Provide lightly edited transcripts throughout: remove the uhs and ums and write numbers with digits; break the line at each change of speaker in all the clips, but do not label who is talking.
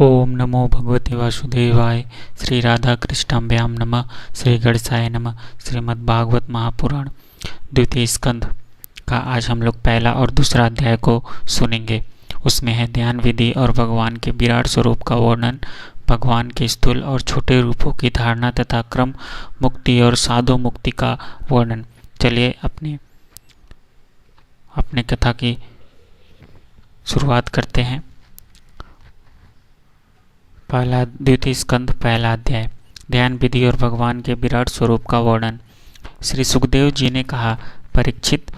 ओम नमो भगवते वासुदेवाय। श्री राधा कृष्णाभ्याम नमः। श्री गणेशाय नमः। श्रीमद्भागवत महापुराण द्वितीय स्कंध का आज हम लोग पहला और दूसरा अध्याय को सुनेंगे। उसमें है ध्यान विधि और भगवान के विराट स्वरूप का वर्णन, भगवान के स्थूल और छोटे रूपों की धारणा तथा क्रम, मुक्ति और साधु मुक्ति का वर्णन। चलिए अपने कथा की शुरुआत करते हैं। द्वितीय स्कंध पहला अध्याय, ध्यान विधि और भगवान के विराट स्वरूप का वर्णन। श्री सुखदेव जी ने कहा, परीक्षित,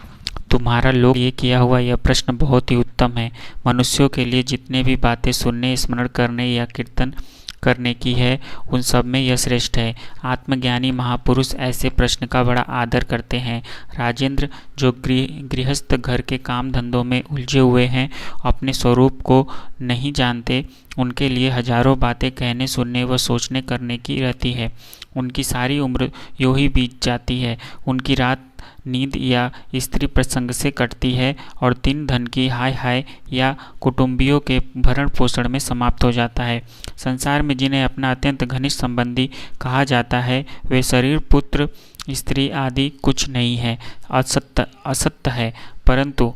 तुम्हारा लोग ये किया हुआ यह प्रश्न बहुत ही उत्तम है। मनुष्यों के लिए जितने भी बातें सुनने, स्मरण करने या कीर्तन करने की है, उन सब में यह श्रेष्ठ है। आत्मज्ञानी महापुरुष ऐसे प्रश्न का बड़ा आदर करते हैं। राजेंद्र, जो गृहस्थ घर के काम धंधों में उलझे हुए हैं, अपने स्वरूप को नहीं जानते, उनके लिए हजारों बातें कहने, सुनने व सोचने करने की रहती है। उनकी सारी उम्र यूं ही बीत जाती है। उनकी रात नींद या स्त्री प्रसंग से कटती है और दिन धन की हाय हाय या कुटुंबियों के भरण पोषण में समाप्त हो जाता है। संसार में जिन्हें अपना अत्यंत घनिष्ठ संबंधी कहा जाता है, वे शरीर, पुत्र, स्त्री आदि कुछ नहीं है, असत्य है। परंतु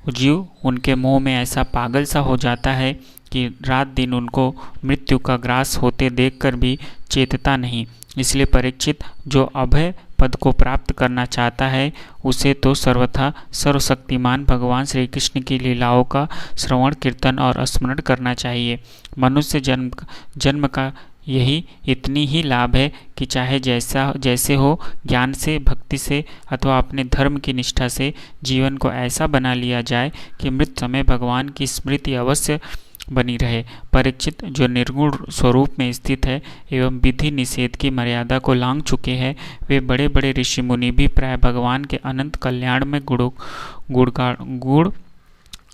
जीव उनके मोह में ऐसा पागल सा हो जाता है कि रात दिन उनको मृत्यु का ग्रास होते देखकर भी चेतता नहीं। इसलिए परीक्षित, जो अभय पद को प्राप्त करना चाहता है, उसे तो सर्वथा सर्वशक्तिमान भगवान श्री कृष्ण की लीलाओं का श्रवण, कीर्तन और स्मरण करना चाहिए। मनुष्य जन्म का यही इतनी ही लाभ है कि चाहे जैसे हो, ज्ञान से, भक्ति से अथवा अपने धर्म की निष्ठा से जीवन को ऐसा बना लिया जाए कि मृत समय भगवान की स्मृति अवश्य बनी रहे। परीक्षित, जो निर्गुण स्वरूप में स्थित है एवं विधि निषेध की मर्यादा को लांघ चुके हैं, वे बड़े बड़े ऋषि मुनि भी प्राय भगवान के अनंत कल्याण में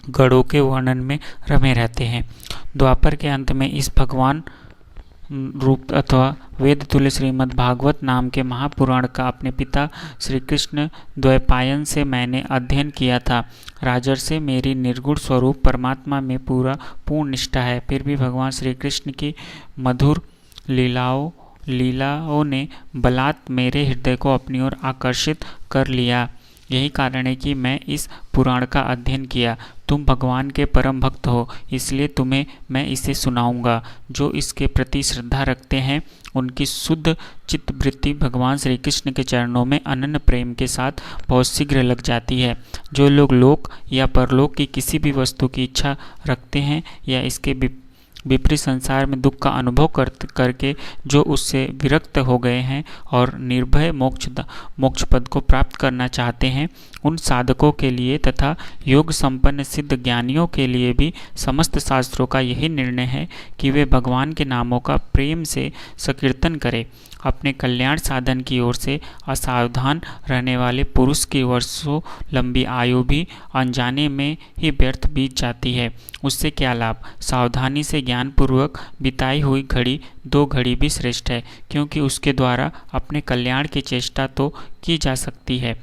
गणों के वर्णन में रमे रहते हैं। द्वापर के अंत में इस भगवान रूप अथवा वेद तुल्य श्रीमद् भागवत नाम के महापुराण का अपने पिता श्री कृष्ण द्वैपायन से मैंने अध्ययन किया था। राजर्षि, मेरी निर्गुण स्वरूप परमात्मा में पूर्ण निष्ठा है, फिर भी भगवान श्री कृष्ण की मधुर लीलाओं ने बलात् मेरे हृदय को अपनी ओर आकर्षित कर लिया। यही कारण है कि मैं इस पुराण का अध्ययन किया। तुम भगवान के परम भक्त हो, इसलिए तुम्हें मैं इसे सुनाऊंगा। जो इसके प्रति श्रद्धा रखते हैं, उनकी शुद्ध चित्तवृत्ति भगवान श्री कृष्ण के चरणों में अनन्य प्रेम के साथ बहुत शीघ्र लग जाती है। जो लोग लोक या परलोक की किसी भी वस्तु की इच्छा रखते हैं या इसके विपरीत संसार में दुख का अनुभव करके जो उससे विरक्त हो गए हैं और निर्भय मोक्ष पद को प्राप्त करना चाहते हैं, उन साधकों के लिए तथा योग संपन्न सिद्ध ज्ञानियों के लिए भी समस्त शास्त्रों का यही निर्णय है कि वे भगवान के नामों का प्रेम से संकीर्तन करें। अपने कल्याण साधन की ओर से असावधान रहने वाले पुरुष की वर्षों लंबी आयु भी अनजाने में ही व्यर्थ बीत जाती है। उससे क्या लाभ? सावधानी से ज्ञानपूर्वक बिताई हुई घड़ी 2 घड़ी भी श्रेष्ठ है, क्योंकि उसके द्वारा अपने कल्याण की चेष्टा तो की जा सकती है।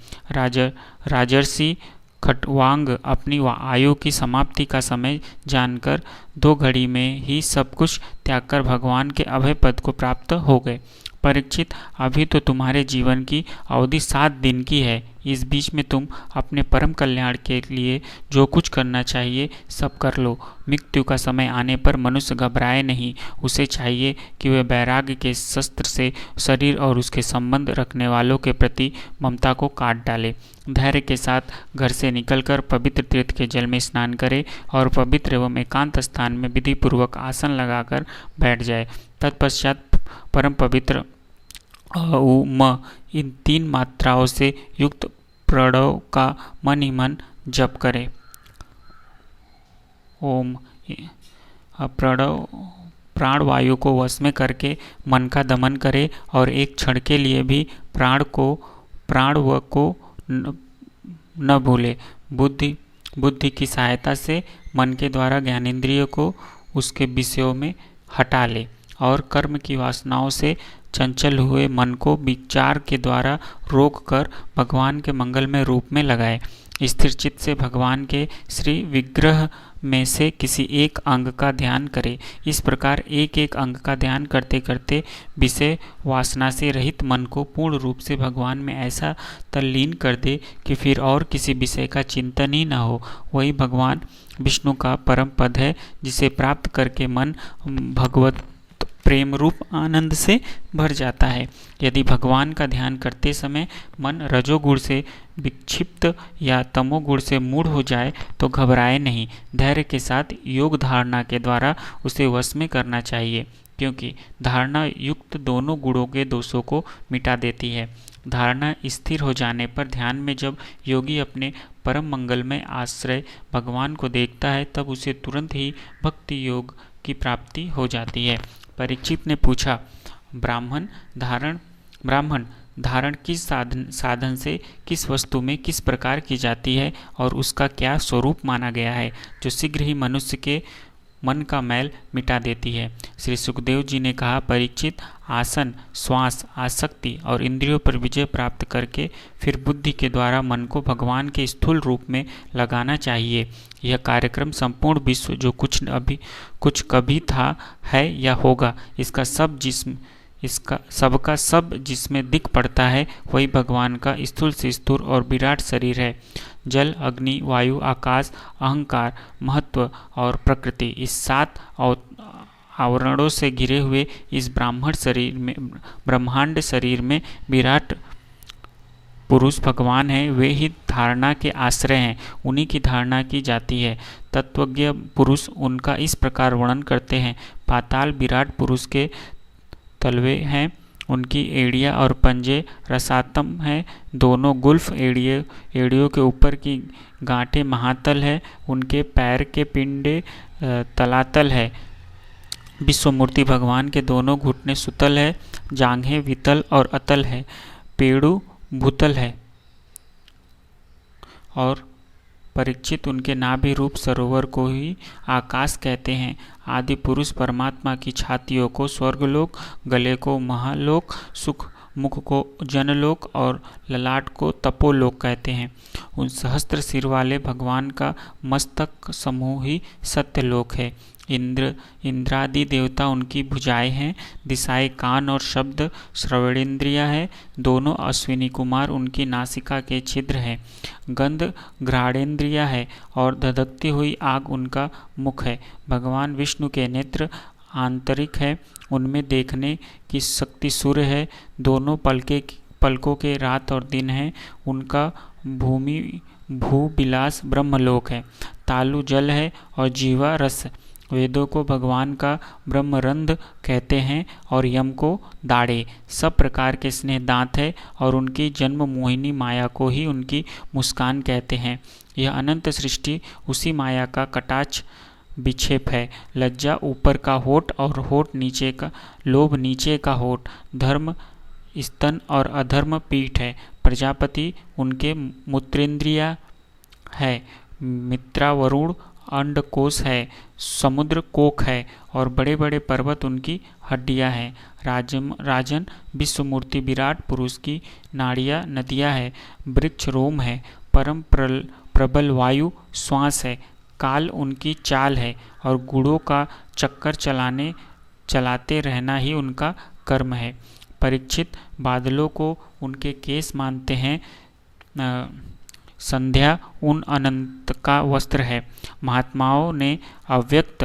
राजर्षि खट्वांग अपनी आयु की समाप्ति का समय जानकर 2 घड़ी में ही सब कुछ त्याग कर भगवान के अभय पद को प्राप्त हो गए। परीक्षित, अभी तो तुम्हारे जीवन की अवधि 7 दिन की है। इस बीच में तुम अपने परम कल्याण के लिए जो कुछ करना चाहिए सब कर लो। मृत्यु का समय आने पर मनुष्य घबराए नहीं। उसे चाहिए कि वह वैराग्य के शस्त्र से शरीर और उसके संबंध रखने वालों के प्रति ममता को काट डाले। धैर्य के साथ घर से निकलकर पवित्र तीर्थ के जल में स्नान करे और पवित्र एवं एकांत स्थान में विधि पूर्वक आसन लगाकर बैठ जाए। तत्पश्चात परम पवित्र म इन 3 मात्राओं से युक्त प्रणव का मन ही मन जप करे। ओम प्रणव प्राणवायु को वश में करके मन का दमन करे और एक क्षण के लिए भी प्राण को न भूले। बुद्धि की सहायता से मन के द्वारा ज्ञानेंद्रिय को उसके विषयों में हटा ले और कर्म की वासनाओं से चंचल हुए मन को विचार के द्वारा रोक कर भगवान के मंगलमय रूप में लगाए। स्थिर चित्त से भगवान के श्री विग्रह में से किसी एक अंग का ध्यान करें। इस प्रकार एक एक अंग का ध्यान करते करते विषय वासना से रहित मन को पूर्ण रूप से भगवान में ऐसा तल्लीन कर दे कि फिर और किसी विषय का चिंतन ही न हो। वही भगवान विष्णु का परम पद है, जिसे प्राप्त करके मन भगवत प्रेम रूप आनंद से भर जाता है। यदि भगवान का ध्यान करते समय मन रजोगुण से विक्षिप्त या तमोगुण से मूढ़ हो जाए तो घबराए नहीं, धैर्य के साथ योग धारणा के द्वारा उसे वश में करना चाहिए, क्योंकि धारणा युक्त दोनों गुणों के दोषों को मिटा देती है। धारणा स्थिर हो जाने पर ध्यान में जब योगी अपने परम मंगल में आश्रय भगवान को देखता है, तब उसे तुरंत ही भक्ति योग की प्राप्ति हो जाती है। परीक्षित ने पूछा, ब्राह्मण धारण किस साधन से किस वस्तु में किस प्रकार की जाती है और उसका क्या स्वरूप माना गया है, जो शीघ्र ही मनुष्य के मन का मैल मिटा देती है। श्री सुखदेव जी ने कहा, परीक्षित, आसन, श्वास, आसक्ति और इंद्रियों पर विजय प्राप्त करके फिर बुद्धि के द्वारा मन को भगवान के स्थूल रूप में लगाना चाहिए। यह कार्यक्रम संपूर्ण विश्व जो कुछ कभी था, है या होगा, इसका सब जिसमें दिख पड़ता है वही भगवान का स्थूल से स्थूल और विराट शरीर है। जल, अग्नि, वायु, आकाश, अहंकार, महत्व और प्रकृति, इस 7 आवरणों से घिरे हुए इस ब्रह्मांड शरीर में विराट पुरुष भगवान है। वे ही धारणा के आश्रय हैं, उन्हीं की धारणा की जाती है। तत्वज्ञ पुरुष उनका इस प्रकार वर्णन करते हैं, पाताल विराट पुरुष के तलवे हैं, उनकी एड़ियाँ और पंजे रसातम हैं, दोनों गुल्फ एड़ियों के ऊपर की गांठें महातल है, उनके पैर के पिंडे तलातल है। विश्वमूर्ति भगवान के दोनों घुटने सुतल है, जांघें वितल और अतल है, पेड़ू भूतल है। और परीक्षित, उनके नाभि रूप सरोवर को ही आकाश कहते हैं। आदि पुरुष परमात्मा की छातियों को स्वर्गलोक, गले को महालोक, मुख को जनलोक और ललाट को तपोलोक कहते हैं। उन सहस्त्र सिर वाले भगवान का मस्तक समूह ही सत्यलोक है। इंद्रादि देवता उनकी भुजाएं हैं, दिशाएं कान और शब्द श्रवणेन्द्रिया है, दोनों अश्विनी कुमार उनकी नासिका के छिद्र हैं। गंध घ्राणेन्द्रिया है और धधकती हुई आग उनका मुख है। भगवान विष्णु के नेत्र आंतरिक है, उनमें देखने की शक्ति सूर्य है, दोनों पलकों के रात और दिन है। उनका भूविलास ब्रह्मलोक है। तालु जल है और जीवा रस। वेदों को भगवान का ब्रह्मरंध्र कहते हैं और यम को दाढ़े। सब प्रकार के स्नेह दांत है और उनकी जन्म मोहिनी माया को ही उनकी मुस्कान कहते हैं। यह अनंत सृष्टि उसी माया का कटाक्ष विक्षेप है। लज्जा ऊपर का होठ और होठ नीचे का, लोभ नीचे का होठ, धर्म स्तन और अधर्म पीठ है। प्रजापति उनके मूत्रेंद्रिया है, मित्रा वरुण अंडकोश है, समुद्र कोक है और बड़े बड़े पर्वत उनकी हड्डियां हैं। राजन विश्वमूर्ति विराट पुरुष की नाड़ियां नदियां है, वृक्ष रोम है, परम प्रबल वायु श्वास है, काल उनकी चाल है और गुणों का चक्कर चलाते रहना ही उनका कर्म है। परीक्षित, बादलों को उनके केस मानते हैं, संध्या उन अनंत का वस्त्र है। महात्माओं ने अव्यक्त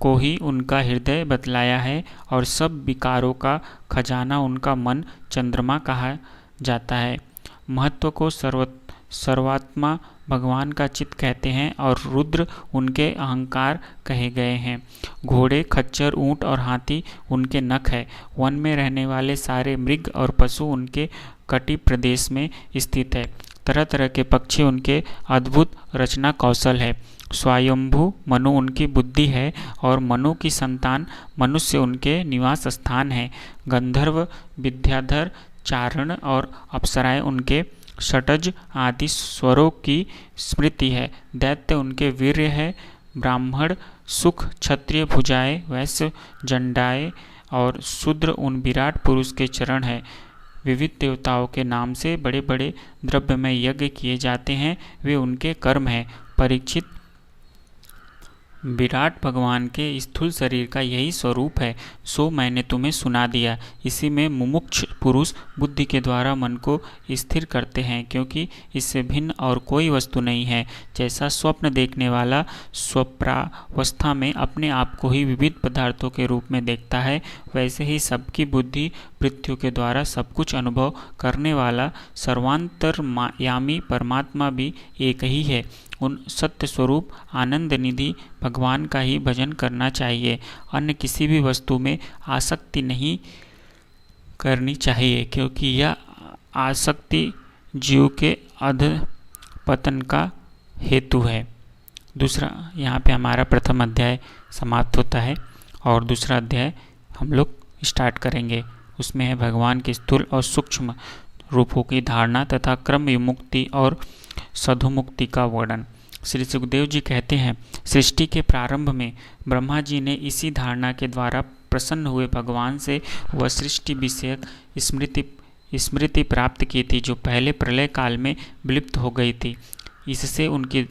को ही उनका हृदय बतलाया है और सब विकारों का खजाना उनका मन चंद्रमा कहा जाता है। महत्व को सर्वात्मा भगवान का चित्त कहते हैं और रुद्र उनके अहंकार कहे गए हैं। घोड़े, खच्चर, ऊंट और हाथी उनके नख है। वन में रहने वाले सारे मृग और पशु उनके कटि प्रदेश में स्थित है। तरह तरह के पक्षी उनके अद्भुत रचना कौशल है। स्वयंभू मनु उनकी बुद्धि है और मनु की संतान मनुष्य उनके निवास स्थान है। गंधर्व, विद्याधर, चारण और अप्सराएं उनके षटज आदि स्वरों की स्मृति है। दैत्य उनके वीर्य है। ब्राह्मण सुख, क्षत्रिय भुजाएं, वैश्य जंडाएं और शूद्र उन विराट पुरुष के चरण है। विविध देवताओं के नाम से बड़े बड़े द्रव्यमय यज्ञ किए जाते हैं, वे उनके कर्म हैं। परीक्षित, विराट भगवान के स्थूल शरीर का यही स्वरूप है, सो मैंने तुम्हें सुना दिया। इसी में मुमुक्ष पुरुष बुद्धि के द्वारा मन को स्थिर करते हैं, क्योंकि इससे भिन्न और कोई वस्तु नहीं है। जैसा स्वप्न देखने वाला स्वप्रावस्था में अपने आप को ही विविध पदार्थों के रूप में देखता है, वैसे ही सबकी बुद्धि मृत्यु के द्वारा सब कुछ अनुभव करने वाला सर्वांतरयामी परमात्मा भी एक ही है। उन सत्य स्वरूप आनंद निधि भगवान का ही भजन करना चाहिए। अन्य किसी भी वस्तु में आसक्ति नहीं करनी चाहिए, क्योंकि यह आसक्ति जीव के अधपतन का हेतु है। दूसरा, यहाँ पे हमारा प्रथम अध्याय समाप्त होता है और दूसरा अध्याय हम लोग स्टार्ट करेंगे। उसमें है भगवान के स्थूल और सूक्ष्म रूपों की धारणा तथा क्रम विमुक्ति और साधुमुक्ति का वर्णन। श्री सुखदेव जी कहते हैं, सृष्टि के प्रारंभ में ब्रह्मा जी ने इसी धारणा के द्वारा प्रसन्न हुए भगवान से वह सृष्टि विषयक स्मृति प्राप्त की थी, जो पहले प्रलय काल में विलुप्त हो गई थी। इससे उनकी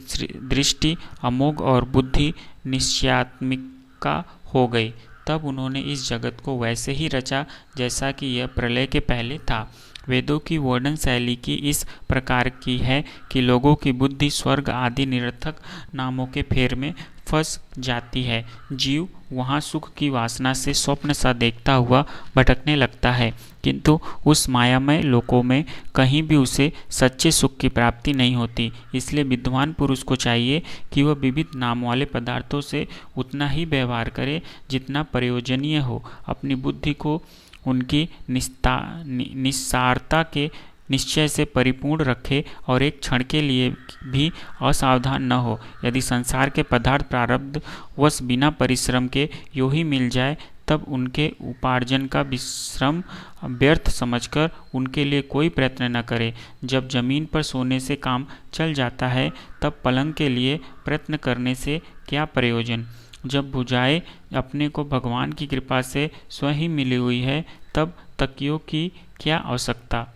दृष्टि अमोघ और बुद्धि निश्चयात्मिका हो गई। तब उन्होंने इस जगत को वैसे ही रचा जैसा कि यह प्रलय के पहले था। वेदों की वर्णन शैली की इस प्रकार की है कि लोगों की बुद्धि स्वर्ग आदि निरर्थक नामों के फेर में फंस जाती है। जीव वहाँ सुख की वासना से स्वप्न सा देखता हुआ भटकने लगता है, किंतु उस मायामय लोकों में कहीं भी उसे सच्चे सुख की प्राप्ति नहीं होती। इसलिए विद्वान पुरुष को चाहिए कि वह विविध नाम वाले पदार्थों से उतना ही व्यवहार करे जितना प्रयोजनीय हो। अपनी बुद्धि को उनकी निस्सारता के निश्चय से परिपूर्ण रखे और एक क्षण के लिए भी असावधान न हो। यदि संसार के पदार्थ प्रारब्ध वश बिना परिश्रम के यूं ही मिल जाए, तब उनके उपार्जन का विश्रम व्यर्थ समझकर उनके लिए कोई प्रयत्न न करे। जब जमीन पर सोने से काम चल जाता है, तब पलंग के लिए प्रयत्न करने से क्या प्रयोजन। जब भुजाएं अपने को भगवान की कृपा से स्वयं ही मिली हुई है, तब तकियों की क्या आवश्यकता।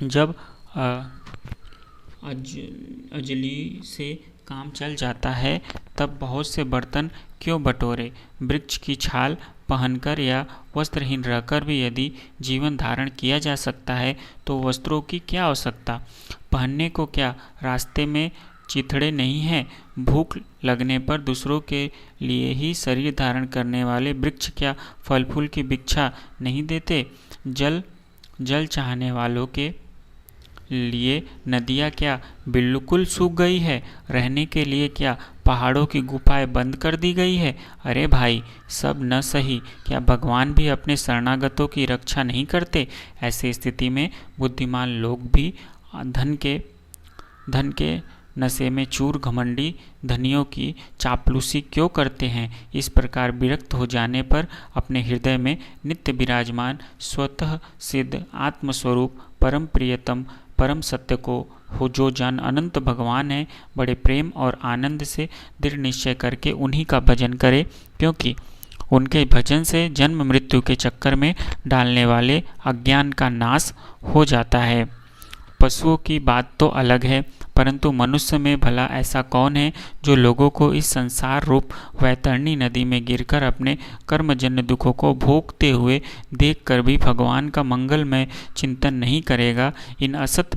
जब अजली से काम चल जाता है, तब बहुत से बर्तन क्यों बटोरे। वृक्ष की छाल पहनकर या वस्त्रहीन रहकर भी यदि जीवन धारण किया जा सकता है, तो वस्त्रों की क्या आवश्यकता। पहनने को क्या रास्ते में चिथड़े नहीं हैं। भूख लगने पर दूसरों के लिए ही शरीर धारण करने वाले वृक्ष क्या फल फूल की भिक्षा नहीं देते। जल चाहने वालों के लिए नदियाँ क्या बिल्कुल सूख गई है। रहने के लिए क्या पहाड़ों की गुफाएं बंद कर दी गई है। अरे भाई, सब न सही, क्या भगवान भी अपने शरणागतों की रक्षा नहीं करते। ऐसी स्थिति में बुद्धिमान लोग भी धन के नशे में चूर घमंडी धनियों की चापलूसी क्यों करते हैं। इस प्रकार विरक्त हो जाने पर अपने हृदय में नित्य विराजमान स्वतः सिद्ध आत्मस्वरूप परम प्रियतम परम सत्य को हो जो जन अनंत भगवान है, बड़े प्रेम और आनंद से दृढ़ निश्चय करके उन्हीं का भजन करे, क्योंकि उनके भजन से जन्म मृत्यु के चक्कर में डालने वाले अज्ञान का नाश हो जाता है। पशुओं की बात तो अलग है, परंतु मनुष्य में भला ऐसा कौन है जो लोगों को इस संसार रूप वैतरणी नदी में गिरकर अपने कर्मजन्य दुखों को भोगते हुए देखकर भी भगवान का मंगलमय चिंतन नहीं करेगा। इन असत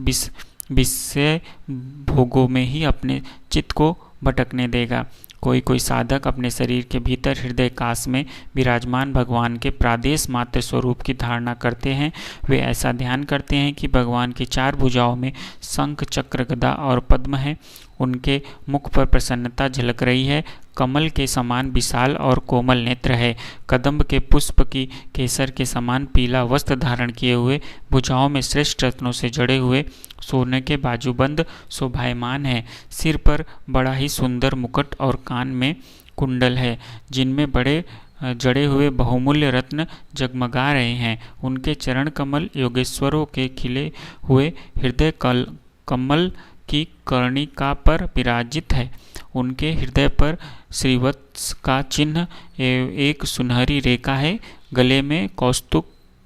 विषय भोगों में ही अपने चित्त को भटकने देगा। कोई साधक अपने शरीर के भीतर हृदय काश में विराजमान भगवान के प्रादेश मात्र स्वरूप की धारणा करते हैं। वे ऐसा ध्यान करते हैं कि भगवान की चार भुजाओं में शंख चक्र गदा और पद्म है। उनके मुख पर प्रसन्नता झलक रही है। कमल के समान विशाल और कोमल नेत्र है। कदम्ब के पुष्प की केसर के समान पीला वस्त्र धारण किए हुए, भुजाओं में श्रेष्ठ रत्नों से जड़े हुए सोने के बाजूबंद शोभायमान है। सिर पर बड़ा ही सुंदर मुकुट और कान में कुंडल है, जिनमें बड़े जड़े हुए बहुमूल्य रत्न जगमगा रहे हैं। उनके चरण कमल योगेश्वरों के खिले हुए हृदय कमल की कर्णिका पर विराजित है। उनके हृदय पर श्रीवत्स का चिन्ह एक सुनहरी रेखा है। गले में कौस्तुभ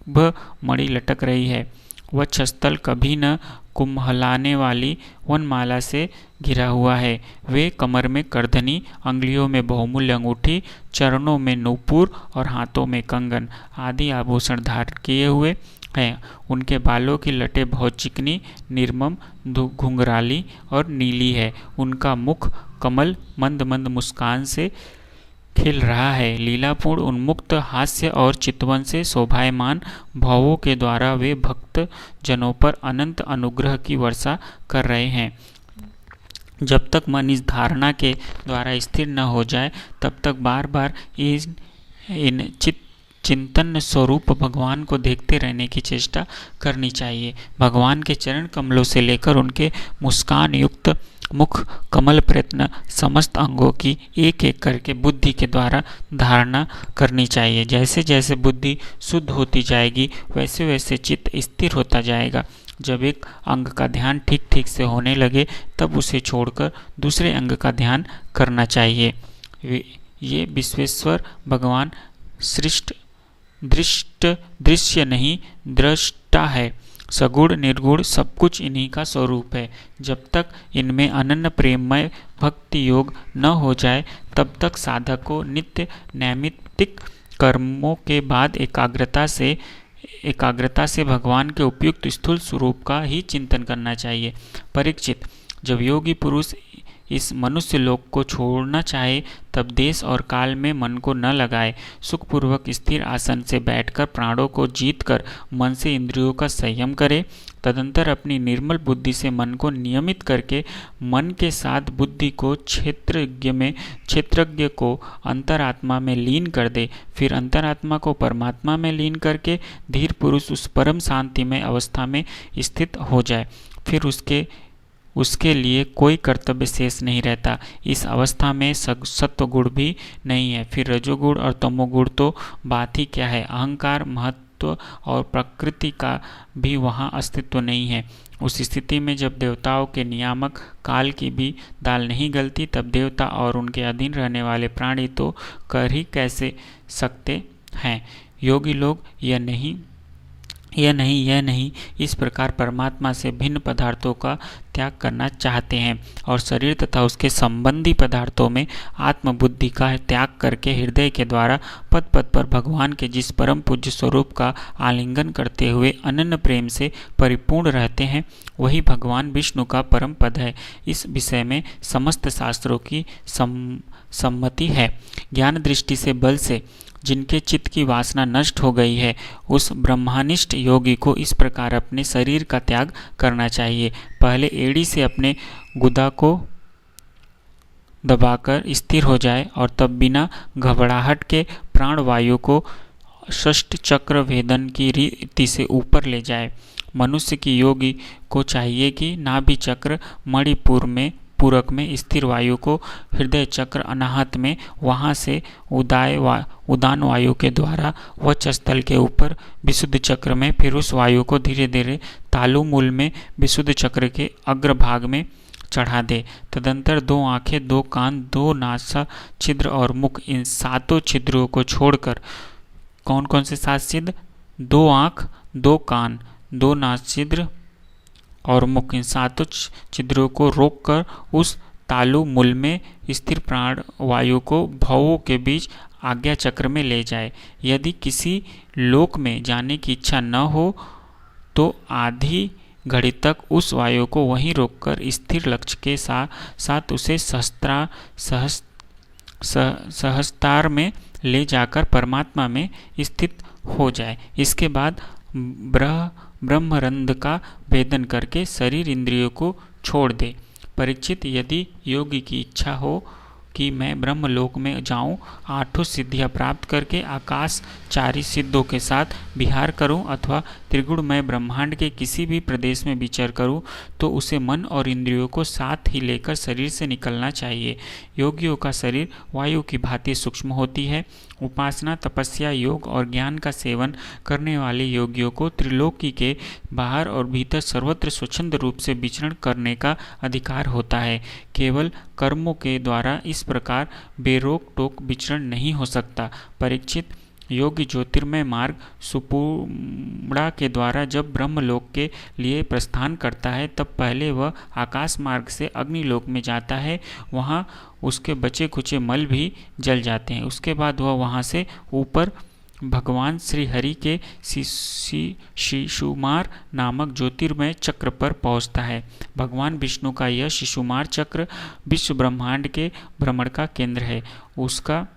शुभ मणि लटक रही है। वक्षस्थल कभी न कुम्हलाने वाली वनमाला से घिरा हुआ है। वे कमर में करधनी, अंगुलियों में बहुमूल्य अंगूठी, चरणों में नूपुर और हाथों में कंगन आदि आभूषण धारण किए हुए हैं। उनके बालों की लटें बहुत चिकनी, निर्मम, घुंघराली और नीली है। उनका मुख कमल मंद मंद मुस्कान से खिल रहा है। लीलापूर्ण उन्मुक्त हास्य और चितवन से शोभायमान भावों के द्वारा वे भक्त जनों पर अनंत अनुग्रह की वर्षा कर रहे हैं। जब तक मन इस धारणा के द्वारा स्थिर न हो जाए तब तक बार बार इन चिंतन स्वरूप भगवान को देखते रहने की चेष्टा करनी चाहिए। भगवान के चरण कमलों से लेकर उनके मुस्कान युक्त मुख कमल प्रयत्न समस्त अंगों की एक एक करके बुद्धि के द्वारा धारणा करनी चाहिए। जैसे जैसे बुद्धि शुद्ध होती जाएगी वैसे वैसे चित्त स्थिर होता जाएगा। जब एक अंग का ध्यान ठीक ठीक से होने लगे तब उसे छोड़कर दूसरे अंग का ध्यान करना चाहिए। ये विश्वेश्वर भगवान दृश्य नहीं दृष्टा है। सगुण निर्गुण सब कुछ इन्हीं का स्वरूप है। जब तक इनमें अनन्य प्रेममय भक्ति योग न हो जाए तब तक साधक को नित्य नैमित्तिक कर्मों के बाद एकाग्रता से भगवान के उपयुक्त स्थूल स्वरूप का ही चिंतन करना चाहिए। परीक्षित, जब योगी पुरुष इस मनुष्य लोक को छोड़ना चाहे तब देश और काल में मन को न लगाए। सुखपूर्वक स्थिर आसन से बैठकर प्राणों को जीतकर मन से इंद्रियों का संयम करे। तदंतर अपनी निर्मल बुद्धि से मन को नियमित करके मन के साथ बुद्धि को क्षेत्रज्ञ को अंतरात्मा में लीन कर दे। फिर अंतरात्मा को परमात्मा में लीन करके धीर पुरुष उस परम शांतिमय अवस्था में स्थित हो जाए। फिर उसके लिए कोई कर्तव्य शेष नहीं रहता। इस अवस्था में सत्वगुण भी नहीं है। फिर रजोगुण और तमोगुण तो बात ही क्या है। अहंकार, महत्व और प्रकृति का भी वहाँ अस्तित्व नहीं है। उस स्थिति में जब देवताओं के नियामक काल की भी दाल नहीं गलती तब देवता और उनके अधीन रहने वाले प्राणी तो कर ही कैसे सकते हैं। योगी लोग यह नहीं इस प्रकार परमात्मा से भिन्न पदार्थों का त्याग करना चाहते हैं और शरीर तथा उसके संबंधी पदार्थों में आत्मबुद्धि का त्याग करके हृदय के द्वारा पद पद पर भगवान के जिस परम पूज्य स्वरूप का आलिंगन करते हुए अनन्य प्रेम से परिपूर्ण रहते हैं वही भगवान विष्णु का परम पद है। इस विषय में समस्त शास्त्रों की सम्मति है। ज्ञान दृष्टि से बल से जिनके चित्त की वासना नष्ट हो गई है उस ब्रह्मनिष्ठ योगी को इस प्रकार अपने शरीर का त्याग करना चाहिए। पहले एड़ी से अपने गुदा को दबाकर स्थिर हो जाए और तब बिना घबराहट के प्राण वायु को षष्ठ चक्र भेदन की रीति से ऊपर ले जाए। मनुष्य की योगी को चाहिए कि नाभि चक्र पूरक में स्थिर वायु को हृदय चक्र अनाहत में वहाँ से उदान वायु के द्वारा वक्षस्थल के ऊपर विशुद्ध चक्र में, फिर उस वायु को धीरे धीरे तालु मूल में विशुद्ध चक्र के अग्रभाग में चढ़ा दे। तदंतर 2 आंखें, 2 कान, 2 नासा छिद्र और मुख, इन 7 छिद्रों को छोड़कर, कौन कौन से 7 छिद्र? 2 आँख, 2 कान, 2 नासिद्र और मुख, इन 7 छिद्रों को रोककर उस तालु मूल में स्थिर प्राण वायु को भवों के बीच आज्ञा चक्र में ले जाए। यदि किसी लोक में जाने की इच्छा न हो तो आधी घड़ी तक उस वायु को वहीं रोककर स्थिर लक्ष्य के साथ उसे सहस्तार में ले जाकर परमात्मा में स्थित हो जाए। इसके बाद ब्रह्मरंध्र का भेदन करके शरीर इंद्रियों को छोड़ दे। परीक्षित, यदि योगी की इच्छा हो कि मैं ब्रह्मलोक में जाऊं, 8 सिद्धियां प्राप्त करके आकाश चारी सिद्धों के साथ विहार करूं अथवा त्रिगुणमय ब्रह्मांड के किसी भी प्रदेश में विचर करूं, तो उसे मन और इंद्रियों को साथ ही लेकर शरीर से निकलना चाहिए। योगियों का शरीर वायु की भांति सूक्ष्म होती है। उपासना, तपस्या, योग और ज्ञान का सेवन करने वाले योगियों को त्रिलोकी के बाहर और भीतर सर्वत्र स्वच्छंद रूप से विचरण करने का अधिकार होता है। केवल कर्मों के द्वारा इस प्रकार बेरोक टोक विचरण नहीं हो सकता। परीक्षित, योगी ज्योतिर्मय मार्ग सुपुड़ा के द्वारा जब ब्रह्मलोक के लिए प्रस्थान करता है तब पहले वह आकाश मार्ग से अग्निलोक में जाता है। वहाँ उसके बचे खुचे मल भी जल जाते हैं। उसके बाद वह वहाँ से ऊपर भगवान श्री हरि के शिशुमार नामक ज्योतिर्मय चक्र पर पहुंचता है। भगवान विष्णु का यह शिशुमार चक्र विश्व ब्रह्मांड के भ्रमण का केंद्र है। उसका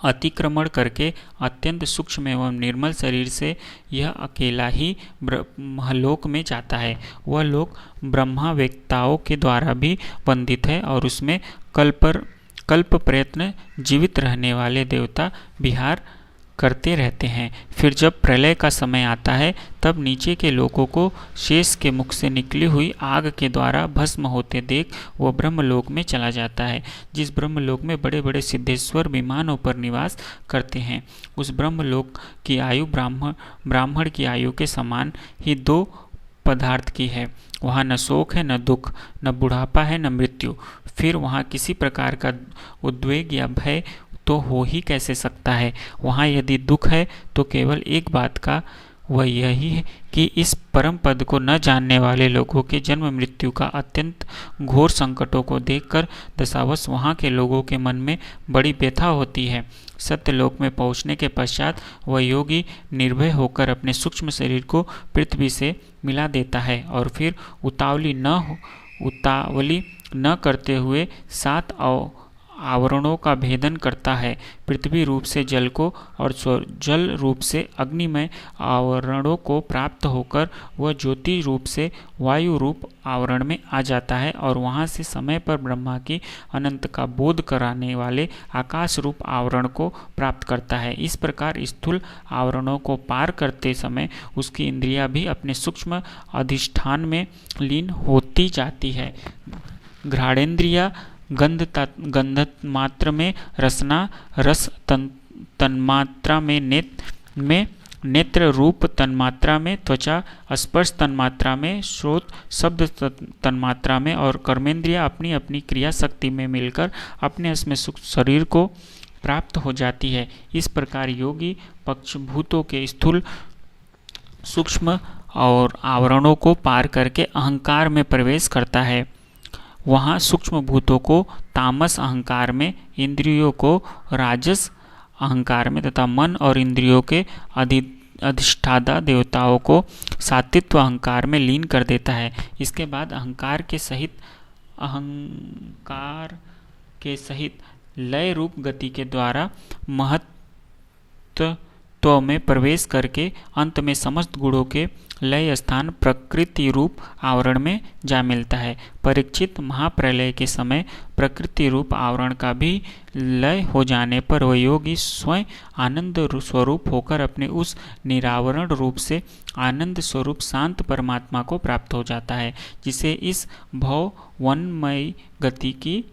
अतिक्रमण करके अत्यंत सूक्ष्म एवं निर्मल शरीर से यह अकेला ही ब्रह्मलोक में जाता है। वह लोक ब्रह्मावेत्ताओं के द्वारा भी वंदित है और उसमें कल्प प्रयत्न जीवित रहने वाले देवता विहार करते रहते हैं। फिर जब प्रलय का समय आता है तब नीचे के लोगों को शेष के मुख से निकली हुई आग के द्वारा भस्म होते देख वह ब्रह्मलोक में चला जाता है। जिस ब्रह्मलोक में बड़े बड़े सिद्धेश्वर विमानों पर निवास करते हैं, उस ब्रह्मलोक की आयु ब्राह्मण की आयु के समान ही दो पदार्थ की है। वहाँ न शोक है, न दुख, न बुढ़ापा है, न मृत्यु। फिर वहाँ किसी प्रकार का उद्वेग या भय तो हो ही कैसे सकता है। वहाँ यदि दुख है तो केवल एक बात का, वह यही है कि इस परम पद को न जानने वाले लोगों के जन्म मृत्यु का अत्यंत घोर संकटों को देखकर दशावश वहाँ के लोगों के मन में बड़ी व्यथा होती है। सत्यलोक में पहुँचने के पश्चात वह योगी निर्भय होकर अपने सूक्ष्म शरीर को पृथ्वी से मिला देता है और फिर उतावली न करते हुए 7 आवरणों का भेदन करता है। पृथ्वी रूप से जल को और जल रूप से अग्निमय आवरणों को प्राप्त होकर वह ज्योति रूप से वायु रूप आवरण में आ जाता है और वहाँ से समय पर ब्रह्मा की अनंत का बोध कराने वाले आकाश रूप आवरण को प्राप्त करता है। इस प्रकार स्थूल आवरणों को पार करते समय उसकी इंद्रियां भी अपने सूक्ष्म अधिष्ठान में लीन होती जाती है। घ्राणेन्द्रिया गंध मात्र में, रसना रस तन्मात्रा में, नेत्र रूप तन्मात्रा में, त्वचा स्पर्श तन्मात्रा में, श्रोत शब्द तन्मात्रा में और कर्मेंद्रिया अपनी अपनी क्रिया शक्ति में मिलकर अपने असमय शरीर को प्राप्त हो जाती है। इस प्रकार योगी पंचभूतों के स्थूल सूक्ष्म और आवरणों को पार करके अहंकार में प्रवेश करता है। वहाँ सूक्ष्म भूतों को तामस अहंकार में, इंद्रियों को राजस अहंकार में तथा मन और इंद्रियों के अधिष्ठाता देवताओं को सात्वित्व अहंकार में लीन कर देता है। इसके बाद अहंकार के सहित लय रूप गति के द्वारा महत्त्व में प्रवेश करके अंत में समस्त गुणों के लय स्थान प्रकृति रूप आवरण में जा मिलता है। परीक्षित, महाप्रलय के समय प्रकृति रूप आवरण का भी लय हो जाने पर वह योगी स्वयं आनंद स्वरूप होकर अपने उस निरावरण रूप से आनंद स्वरूप शांत परमात्मा को प्राप्त हो जाता है, जिसे इस भव वनमयी गति की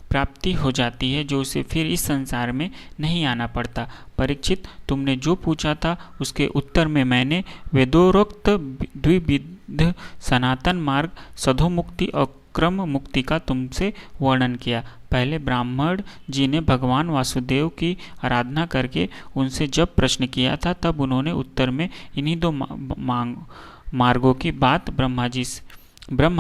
प्राप्ति हो जाती है, जो उसे फिर इस संसार में नहीं आना पड़ता। परीक्षित, तुमने जो पूछा था उसके उत्तर में मैंने वेदोक्त द्विविध सनातन मार्ग सधोमुक्ति और क्रम मुक्ति का तुमसे वर्णन किया। पहले ब्राह्मण जी ने भगवान वासुदेव की आराधना करके उनसे जब प्रश्न किया था तब उन्होंने उत्तर में इन्हीं 2 मार्गों की बात ब्रह्मा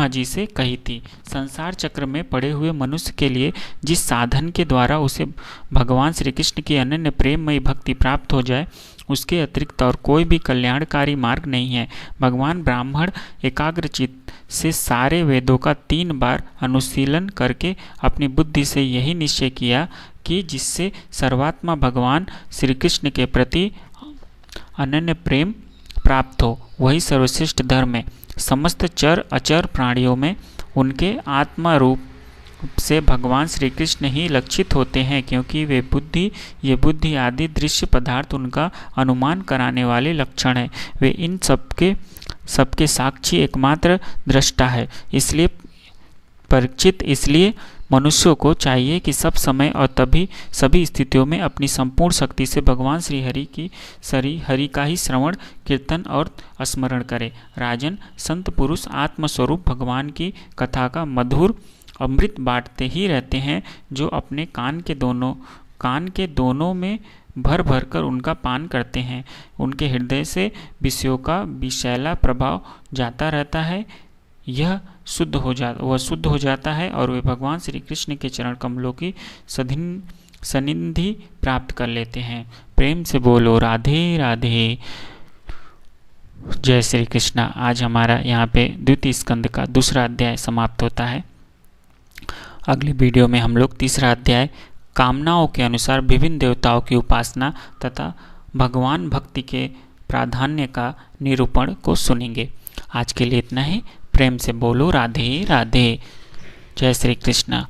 जी से कही थी। संसार चक्र में पड़े हुए मनुष्य के लिए जिस साधन के द्वारा उसे भगवान श्री कृष्ण की अनन्य प्रेममयी भक्ति प्राप्त हो जाए, उसके अतिरिक्त और कोई भी कल्याणकारी मार्ग नहीं है। भगवान ब्राह्मण एकाग्रचित्त से सारे वेदों का 3 बार अनुशीलन करके अपनी बुद्धि से यही निश्चय किया कि जिससे सर्वात्मा भगवान श्री कृष्ण के प्रति अनन्य प्रेम प्राप्त हो, वही सर्वश्रेष्ठ धर्म है। समस्त चर अचर प्राणियों में उनके आत्मा रूप से भगवान श्री कृष्ण ही लक्षित होते हैं, क्योंकि ये बुद्धि आदि दृश्य पदार्थ उनका अनुमान कराने वाले लक्षण है। वे इन सबके साक्षी एकमात्र दृष्टा है। इसलिए परीक्षित, इसलिए मनुष्यों को चाहिए कि सब समय और सभी स्थितियों में अपनी संपूर्ण शक्ति से भगवान श्री हरि का ही श्रवण, कीर्तन और स्मरण करे। राजन, संत पुरुष आत्मस्वरूप भगवान की कथा का मधुर अमृत बांटते ही रहते हैं, जो अपने कान के दोनों में भर भर कर उनका पान करते हैं। उनके हृदय से विषयों का विषैला प्रभाव जाता रहता है, वह शुद्ध हो जाता है और वे भगवान श्री कृष्ण के चरण कमलों की सनिधि प्राप्त कर लेते हैं। प्रेम से बोलो राधे राधे। जय श्री कृष्णा। आज हमारा यहाँ पे द्वितीय स्कंद का दूसरा अध्याय समाप्त होता है। अगली वीडियो में हम लोग तीसरा अध्याय कामनाओं के अनुसार विभिन्न देवताओं की उपासना तथा भगवान भक्ति के प्राधान्य का निरूपण को सुनेंगे। आज के लिए इतना ही। प्रेम से बोलो राधे राधे। जय श्री कृष्णा।